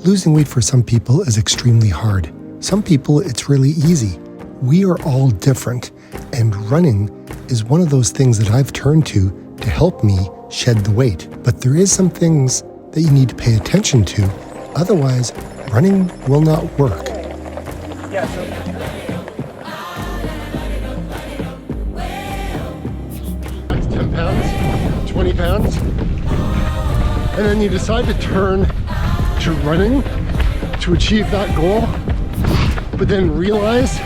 Losing weight for some people is extremely hard. Some people, it's really easy. We are all different, and running is one of those things that I've turned to help me shed the weight. But there is some things that you need to pay attention to, otherwise running will not work. Yeah, That's 10 pounds, 20 pounds, and then you decide to turn to running to achieve that goal, but then realize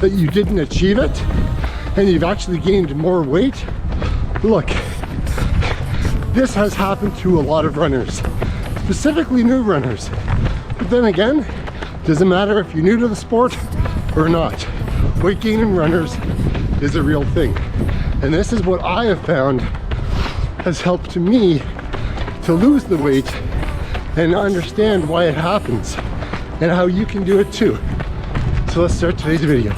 that you didn't achieve it and you've actually gained more weight. Look, this has happened to a lot of runners, specifically new runners. But then again, doesn't matter if you're new to the sport or not. Weight gain in runners is a real thing. And this is what I have found has helped me to lose the weight and understand why it happens and how you can do it too. So let's start today's video.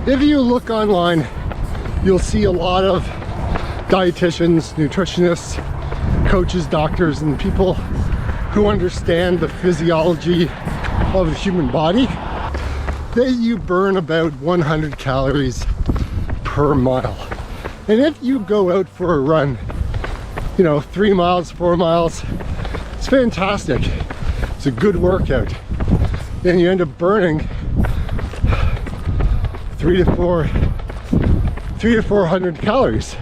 If you look online, you'll see a lot of dietitians, nutritionists, coaches, doctors, and people who understand the physiology of the human body. That you burn about 100 calories per mile. And if you go out for a run, 3 miles, 4 miles, it's fantastic. It's a good workout. Then you end up burning 300 to 400 calories.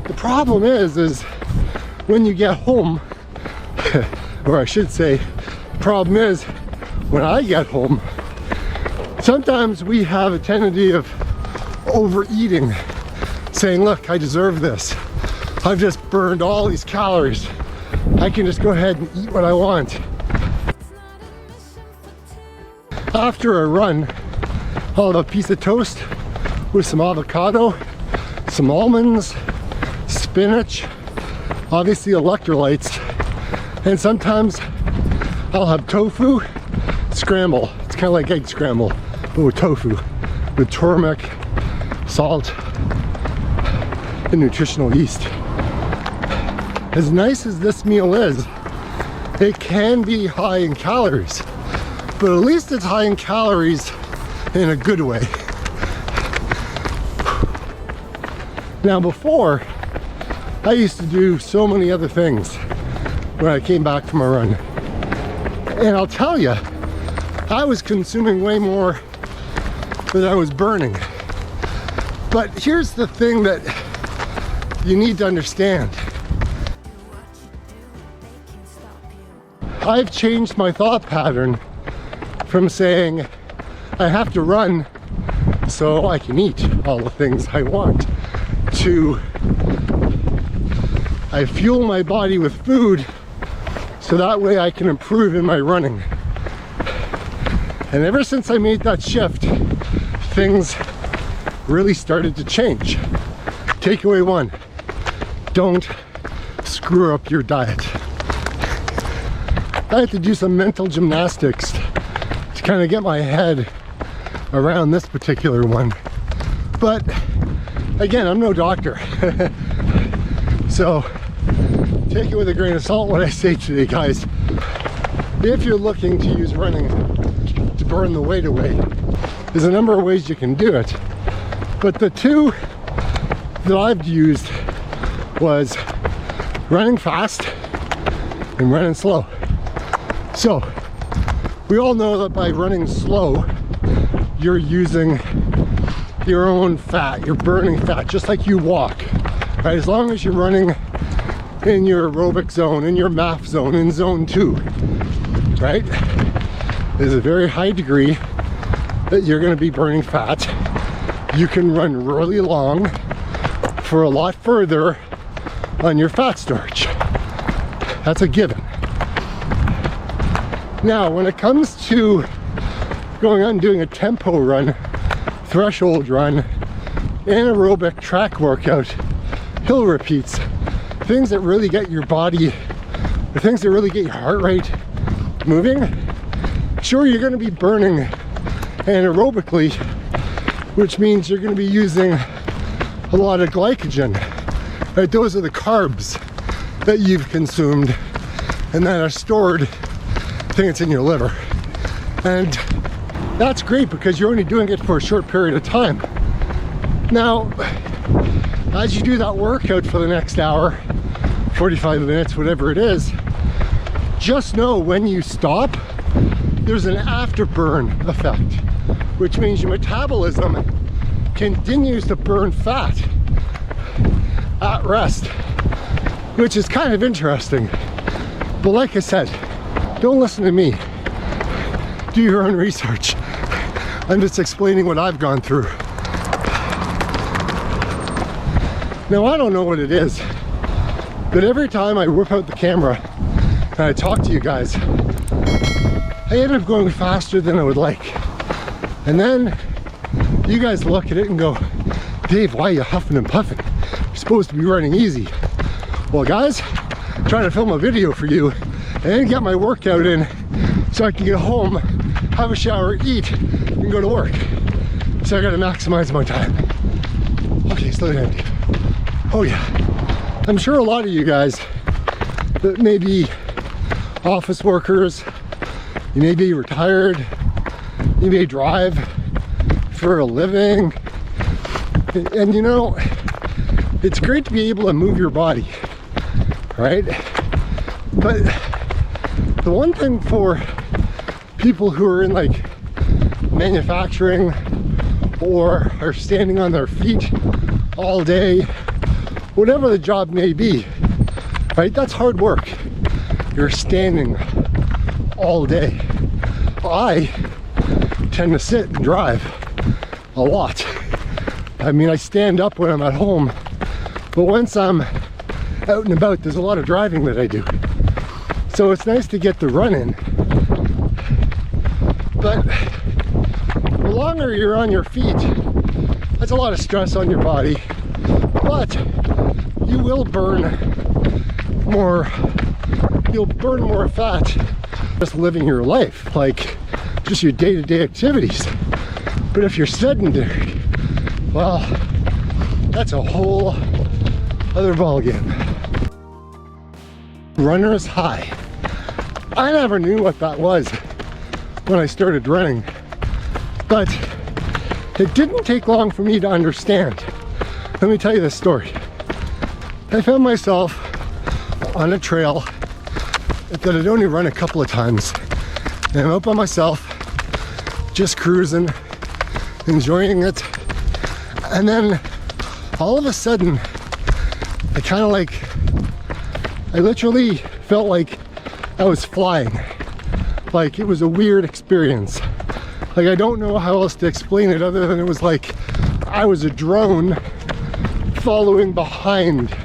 The problem is when you get home, or I should say, the problem is when I get home, sometimes we have a tendency of overeating, saying, look, I deserve this. I've just burned all these calories. I can just go ahead and eat what I want. After a run, I'll have a piece of toast with some avocado, some almonds, spinach, obviously electrolytes, and sometimes I'll have tofu scramble. It's kind of like egg scramble, but with tofu, with turmeric, salt, and nutritional yeast. As nice as this meal is, it can be high in calories, but at least it's high in calories in a good way. Now before, I used to do so many other things when I came back from a run. And I'll tell you, I was consuming way more than I was burning. But here's the thing that you need to understand. I've changed my thought pattern from saying I have to run so I can eat all the things I want to I fuel my body with food so that way I can improve in my running. And ever since I made that shift, things really started to change. Takeaway 1, don't screw up your diet. I had to do some mental gymnastics to kind of get my head around this particular one. But again, I'm no doctor. So take it with a grain of salt what I say today, guys. If you're looking to use running to burn the weight away, there's a number of ways you can do it. But the two that I've used was running fast and running slow. So we all know that by running slow, you're using your own fat, you're burning fat, just like you walk, right? As long as you're running in your aerobic zone, in your MAF zone, in zone 2, right? There's a very high degree that you're going to be burning fat. You can run really long for a lot further on your fat storage. That's a given. Now, when it comes to going out and doing a tempo run, threshold run, anaerobic track workout, hill repeats, things that really get your body, the things that really get your heart rate moving, sure, you're going to be burning anaerobically, which means you're going to be using a lot of glycogen, right? Those are the carbs that you've consumed and that are stored, I think it's in your liver. And that's great because you're only doing it for a short period of time. Now, as you do that workout for the next hour, 45 minutes, whatever it is, just know when you stop, there's an afterburn effect, which means your metabolism continues to burn fat at rest, which is kind of interesting. But like I said, don't listen to me. Do your own research. I'm just explaining what I've gone through. Now, I don't know what it is, but every time I whip out the camera and I talk to you guys, I end up going faster than I would like. And then you guys look at it and go, Dave, why are you huffing and puffing? You're supposed to be running easy. Well, guys, I'm trying to film a video for you and get my workout in so I can get home, have a shower, eat, and go to work. So I gotta maximize my time. Okay, slow down, Dave. Oh yeah, I'm sure a lot of you guys that may be office workers, you may be retired, you may drive for a living, and you know, it's great to be able to move your body, right? But the one thing for people who are in like manufacturing or are standing on their feet all day, whatever the job may be, right? That's hard work. You're standing all day. I tend to sit and drive a lot. I mean, I stand up when I'm at home, but once I'm out and about, there's a lot of driving that I do. So it's nice to get the run in. But the longer you're on your feet, that's a lot of stress on your body. But you will burn more, you'll burn more fat just living your life, like just your day-to-day activities. But if you're sedentary, well, that's a whole other ballgame. Runner's high. I never knew what that was when I started running, but it didn't take long for me to understand. Let me tell you this story. I found myself on a trail that I'd only run a couple of times, and I'm out by myself, just cruising, enjoying it, and then all of a sudden I literally felt like I was flying. Like, it was a weird experience. Like, I don't know how else to explain it other than it was like I was a drone following behind,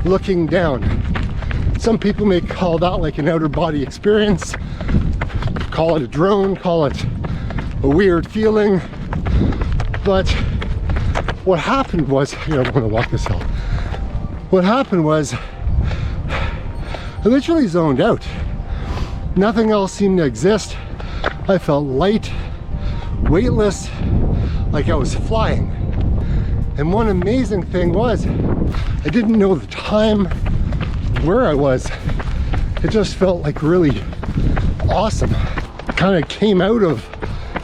looking down. Some people may call that like an outer body experience, call it a drone, call it a weird feeling. But what happened was, I'm gonna walk this hill. What happened was, I literally zoned out. Nothing else seemed to exist. I felt light, weightless, like I was flying. And one amazing thing was, I didn't know the time, where I was. It just felt like really awesome. Kind of came out of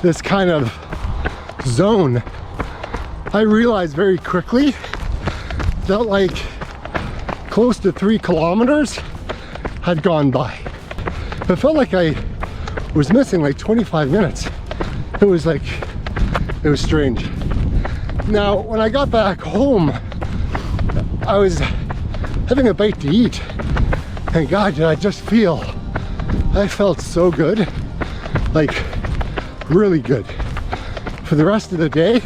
this kind of zone. I realized very quickly that like close to 3 kilometers had gone by. It felt like I was missing like 25 minutes. It was strange. Now, when I got back home, I was having a bite to eat, and God, did I just feel, I felt so good, like really good. For the rest of the day,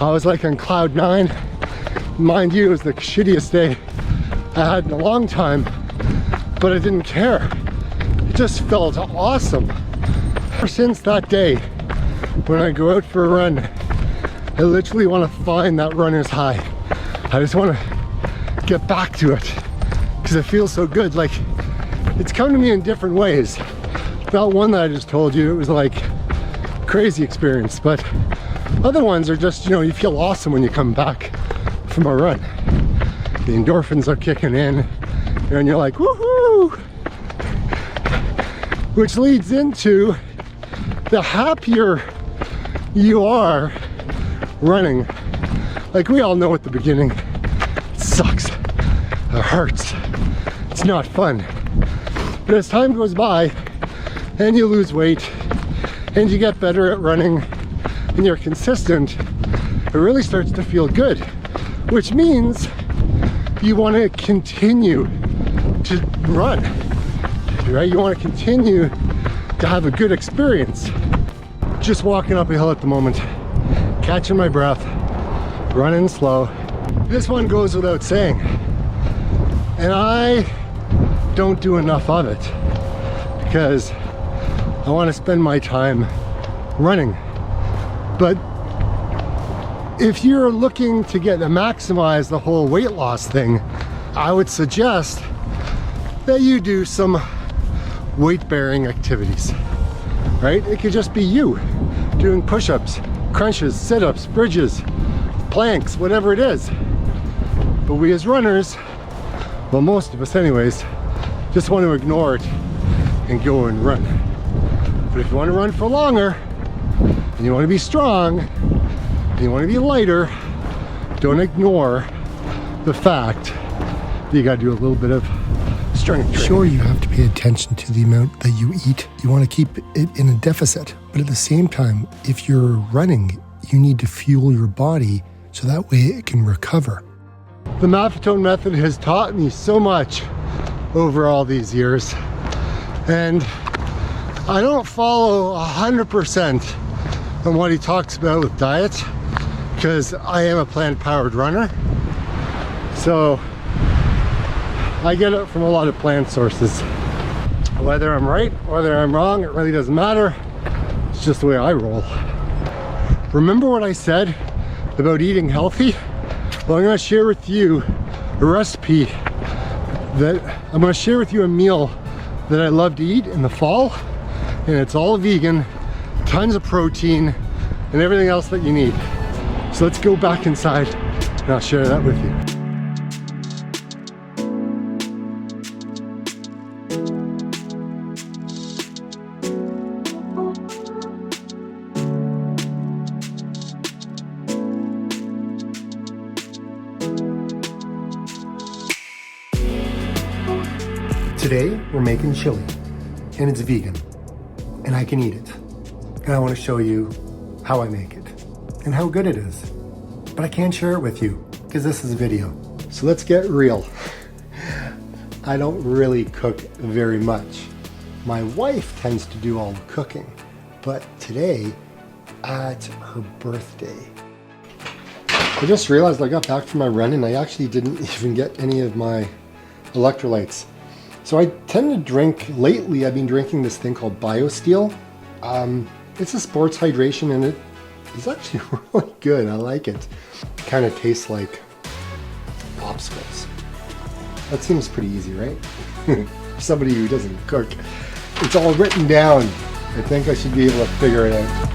I was like on cloud 9. Mind you, it was the shittiest day I had in a long time, but I didn't care. It just felt awesome. Ever since that day, when I go out for a run, I literally want to find that runner's high. I just want to get back to it because it feels so good. Like, it's come to me in different ways. That one that I just told you, it was like crazy experience, but other ones are just, you feel awesome when you come back from a run. The endorphins are kicking in, And you're like, woohoo! Which leads into the happier you are running. Like we all know at the beginning, it sucks, it hurts, it's not fun. But as time goes by and you lose weight and you get better at running and you're consistent, it really starts to feel good, which means you want to continue to run, right? You want to continue to have a good experience. Just walking up a hill at the moment, catching my breath, running slow. This one goes without saying, and I don't do enough of it because I want to spend my time running. But if you're looking to maximize the whole weight loss thing, I would suggest that you do some weight-bearing activities, right? It could just be you doing push-ups, crunches, sit-ups, bridges, planks, whatever it is. But we as runners, well, most of us anyways, just want to ignore it and go and run. But if you want to run for longer, and you want to be strong, and you want to be lighter, don't ignore the fact that you got to do a little bit of strength training. Sure, you have to pay attention to the amount that you eat. You want to keep it in a deficit. But at the same time, if you're running, you need to fuel your body so that way it can recover. The Maffetone method has taught me so much over all these years. And I don't follow 100% on what he talks about with diet because I am a plant-powered runner. So I get it from a lot of plant sources. Whether I'm right, whether I'm wrong, it really doesn't matter. It's just the way I roll. Remember what I said about eating healthy? Well, I'm gonna share with you a recipe I'm gonna share with you a meal that I love to eat in the fall, and it's all vegan, tons of protein, and everything else that you need. So let's go back inside and I'll share that with you. Today, we're making chili, and it's vegan, and I can eat it. And I want to show you how I make it, and how good it is. But I can't share it with you, because this is a video. So let's get real. I don't really cook very much. My wife tends to do all the cooking, but today, at her birthday, I just realized I got back from my run and I actually didn't even get any of my electrolytes. So I tend to drink, lately I've been drinking this thing called BioSteel. It's a sports hydration and it is actually really good. I like it. It kind of tastes like popsicles. That seems pretty easy, right? For somebody who doesn't cook. It's all written down. I think I should be able to figure it out.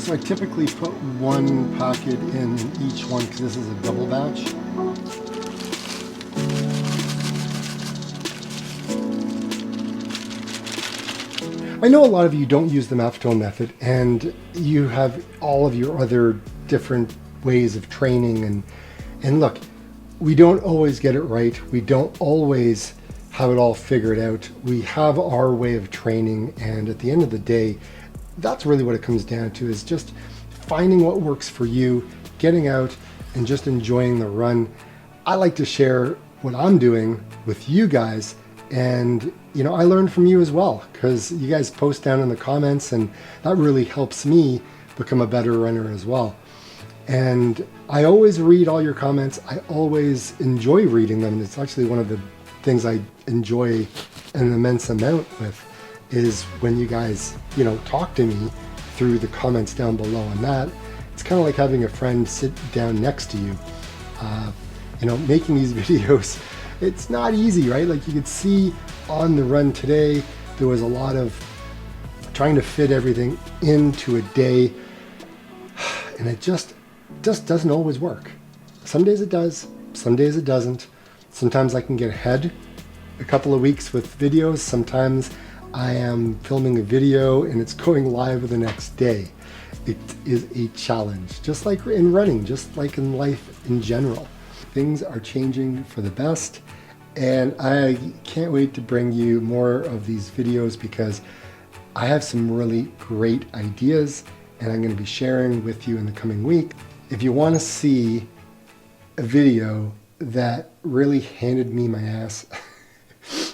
So I typically put one packet in each one because this is a double batch. I know a lot of you don't use the Maffetone method and you have all of your other different ways of training, and look, we don't always get it right. We don't always have it all figured out. We have our way of training, and at the end of the day, that's really what it comes down to, is just finding what works for you, getting out and just enjoying the run. I like to share what I'm doing with you guys, and you know, I learn from you as well, because you guys post down in the comments and that really helps me become a better runner as well. And I always read all your comments. I always enjoy reading them. It's actually one of the things I enjoy an immense amount with, is when you guys, you know, talk to me through the comments down below. And that, it's kind of like having a friend sit down next to you. You know, making these videos, it's not easy, right? Like you could see on the run today, there was a lot of trying to fit everything into a day, and it just doesn't always work. Some days it does, some days it doesn't. Sometimes I can get ahead a couple of weeks with videos. Sometimes I am filming a video and it's going live the next day. It is a challenge, just like in running, just like in life in general. Things are changing for the best, and I can't wait to bring you more of these videos because I have some really great ideas and I'm going to be sharing with you in the coming week. If you want to see a video that really handed me my ass,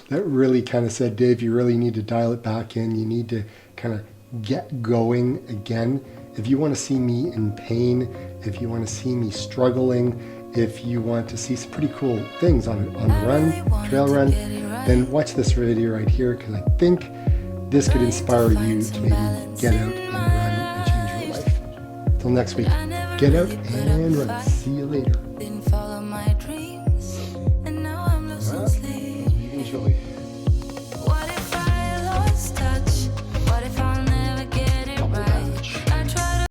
that really kind of said, Dave, you really need to dial it back in. You need to kind of get going again. If you want to see me in pain, if you want to see me struggling, if you want to see some pretty cool things on a run, trail run, then watch this video right here, because I think this could inspire you to maybe get out and run and change your life. Till next week, get out and run. See you later.